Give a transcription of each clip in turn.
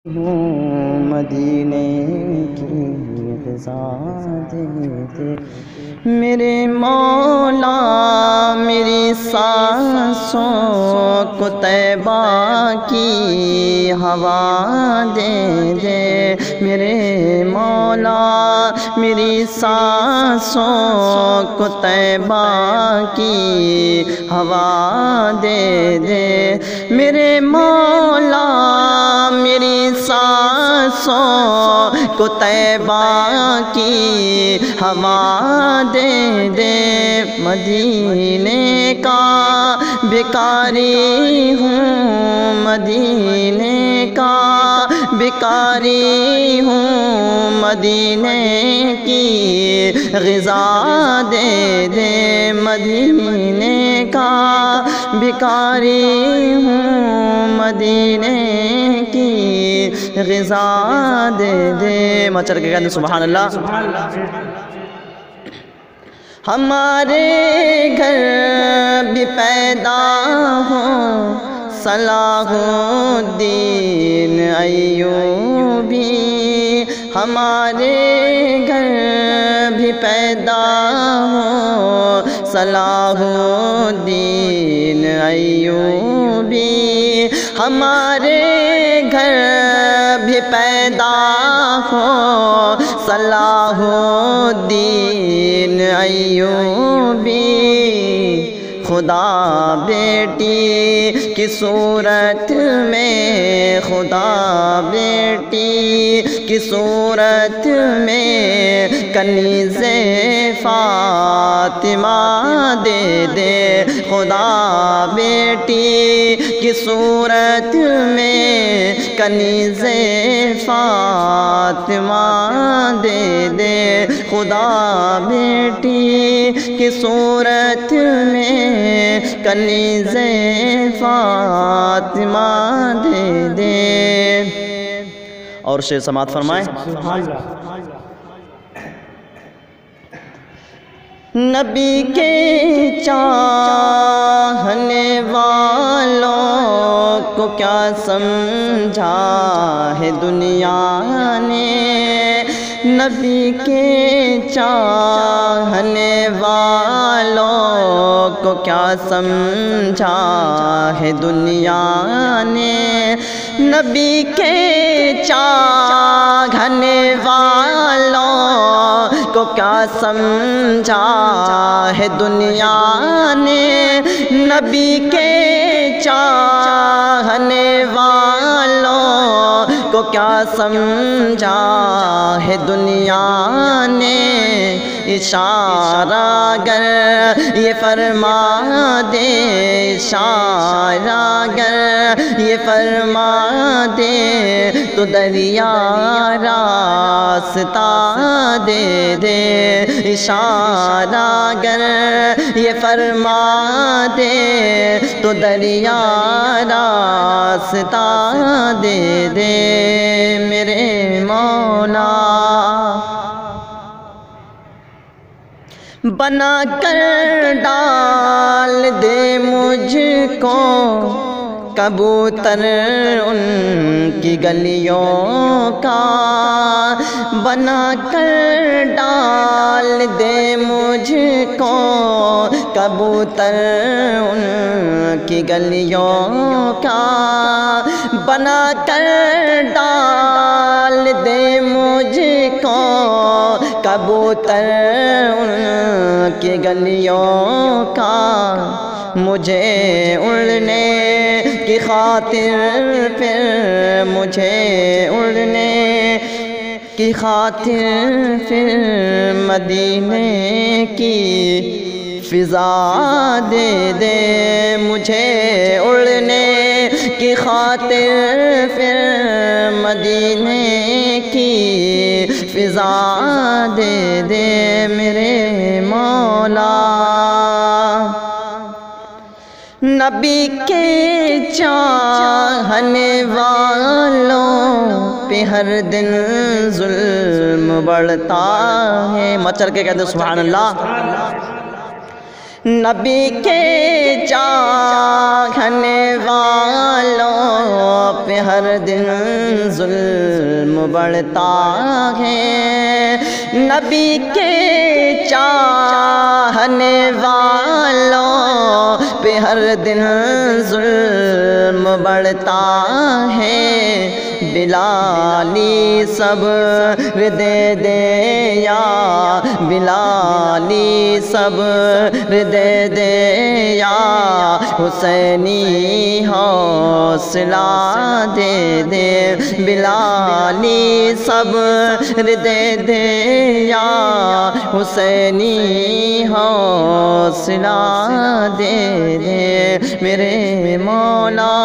مدینے کی غذا دے دے میرے مولا، میری سانسوں کو طیبہ کی ہوا دے دے میرے مولا، میری سانسوں کو طیبہ کی ہوا دے دے میرے مولا، میری سانسوں کو طیبہ کی ہوا دے دے مدینے کا بھکاری ہوں، مدینے کا بھکاری ہوں، مدینے کی غذا دے دے مدینے کا بھکاری ہوں، مدینے کی غذا دے دے۔ مچر کے کہتے ہیں سبحان اللہ۔ ہمارے گھر بھی پیدا ہوں صلاح الدین ایوبی، ہمارے گھر بھی پیدا ہوں صلاح الدین ایوبی، ہمارے گھر بھی پیدا ہو صلاح الدین ایوبی، خدا بیٹی کی صورت میں، خدا بیٹی کی صورت میں کنیز فاطمہ دے دے، خدا بیٹی کی صورت میں کنیز فاطمہ دے دے، خدا بیٹی کی صورت میں کنیز فاطمہ دے دے۔ اور شعر سماعت فرمائیں۔ نبی کے چاہنے والوں کو کیا سمجھا ہے دنیا نے، نبی کے چاہنے والوں کو کیا سمجھا ہے دنیا نے، نبی کے چاہنے والوں کو کیا سمجھا ہے دنیا نے، نبی کے چاہنے والوں کو کیا سمجھا ہے دنیا نے، اشارہ گر یہ فرما دے، اشارہ گر یہ فرما دے تو دریا راستہ دے دے، اشارہ گر یہ فرما دے تو دریا راستہ دے دے میرے مولا، بنا کر ڈال دے مجھ کو کبوتر ان کی گلیوں کا، بنا کر ڈال دے مجھ کو کبوتر ان کی گلیوں کا، بنا کر ڈال دے مجھ کو کبوتر ان کی گلیوں کا، مجھے اڑنے کی خاطر پھر مجھے اڑنے کی خاطر پھر مدینے کی فضا دے دے، مجھے اڑنے کی خاطر پھر مدینے کی فضا دے دے میرے مولا، نبی کے چاہنے والوں پہ ہر دن ظلم بڑھتا ہے، مچر کے کہتے ہیں سبحان اللہ۔ نبی کے چاہنے والوں پہ ہر دن ظلم بڑھتا ہے، نبی کے چاہنے والوں پہ ہر دن ظلم بڑھتا ہے، بلالی صبر دے دے یا بلالی صبر دے دے یا حسینی حوصلہ دے دے، بلالی صبر دے دے یا حسینی حوصلہ دے دے، میرے مولا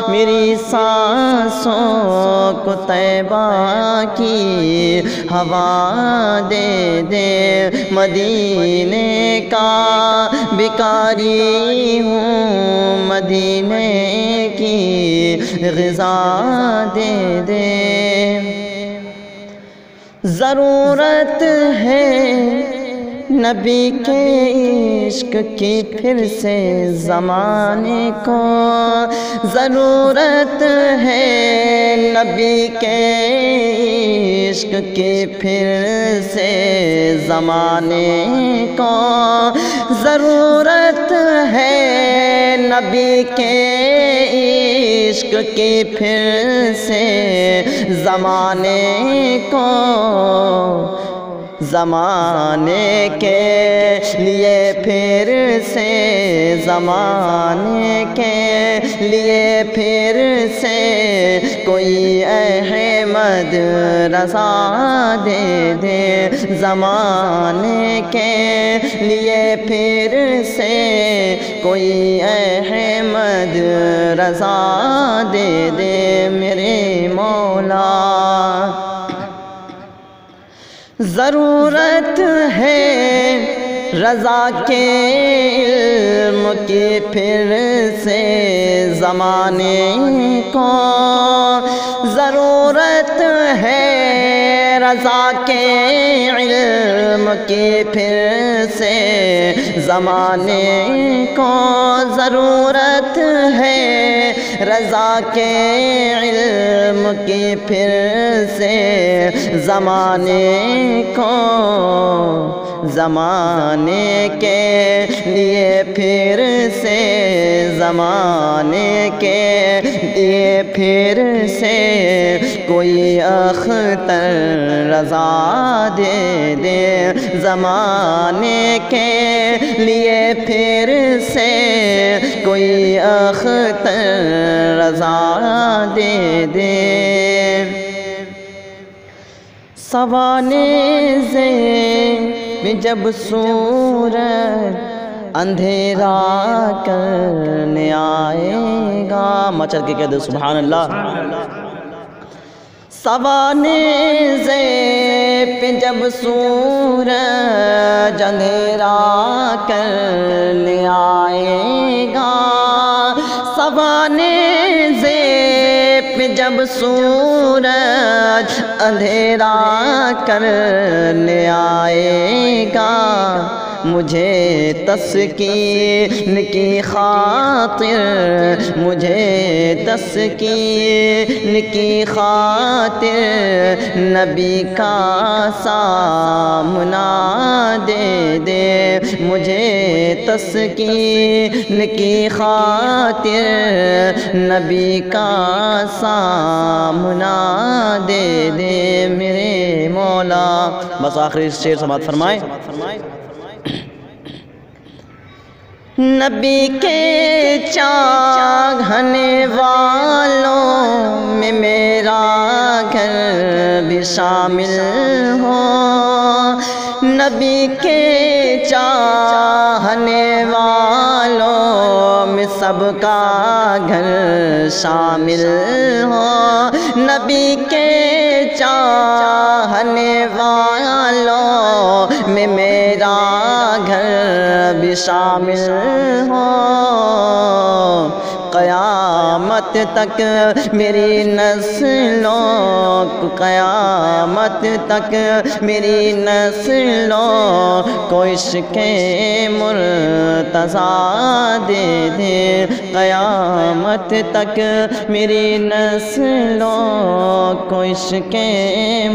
میری سانسوں کو طیبہ کی ہوا دے دے، مدینے کا بھکاری ہوں، مدینے کی غذا دے دے، ضرورت ہے نبی کے عشق کی پھر سے زمانے کو، ضرورت ہے نبی کے عشق کی پھر سے زمانے کو، ضرورت ہے نبی کے عشق کی پھر سے زمانے کو، زمانے کے لیے پھر سے زمانے کے لیے پھر سے کوئی احمد رضا دے دے، زمانے کے لیے پھر سے کوئی احمد رضا دے دے، میرے مولا ضرورت ہے رضا کے علم کی پھر سے زمانے کو، ضرورت ہے رضا کے علم کی پھر سے زمانے کو، ضرورت ہے رضا کے علم کی پھر سے زمانے کو، زمانے کے لیے پھر سے زمانے کے لیے پھر سے کوئی اختر رضا دے دے، زمانے کے لیے پھر سے کوئی اختر رضا دے دے، سوانے سے جب سورج اندھیرا کرنے آئے گا، مچل کے کہہ دے سبحان اللہ، سوانے سے جب سورج اندھیرا کرنے آئے گا، سوانے سے جب سورج اندھیرا کرنے آئے گا، مجھے تسکین کی خاطر، مجھے تسکین کی خاطر نبی کا سامنا دے دے، مجھے تسکین کی خاطر نبی کا سامنا دے دے، میرے مولا۔ بس آخری شعر سماعت فرمائیں۔ نبی کے چاہنے والوں میں میرا گھر بھی شامل ہو، نبی کے چاہنے والوں میں سب کا گھر شامل ہو، نبی کے چاہنے والوں میں میرا گھر بھی شامل ہو، قیامت تک میری نسلوں قیامت تک میری نسلوں کو عشق مرتضیٰ دے دے، قیامت تک میری نسلوں کو عشق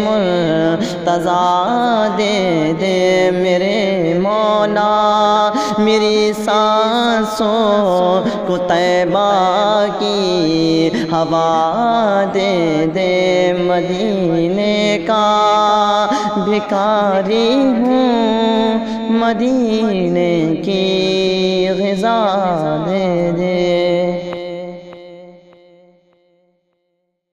مرتضیٰ دے دے میرے مولا، میری سانسوں کو طیبہ کی ہوا دے دے، مدینے کا بھکاری ہوں، مدینے کی غذا دے دے۔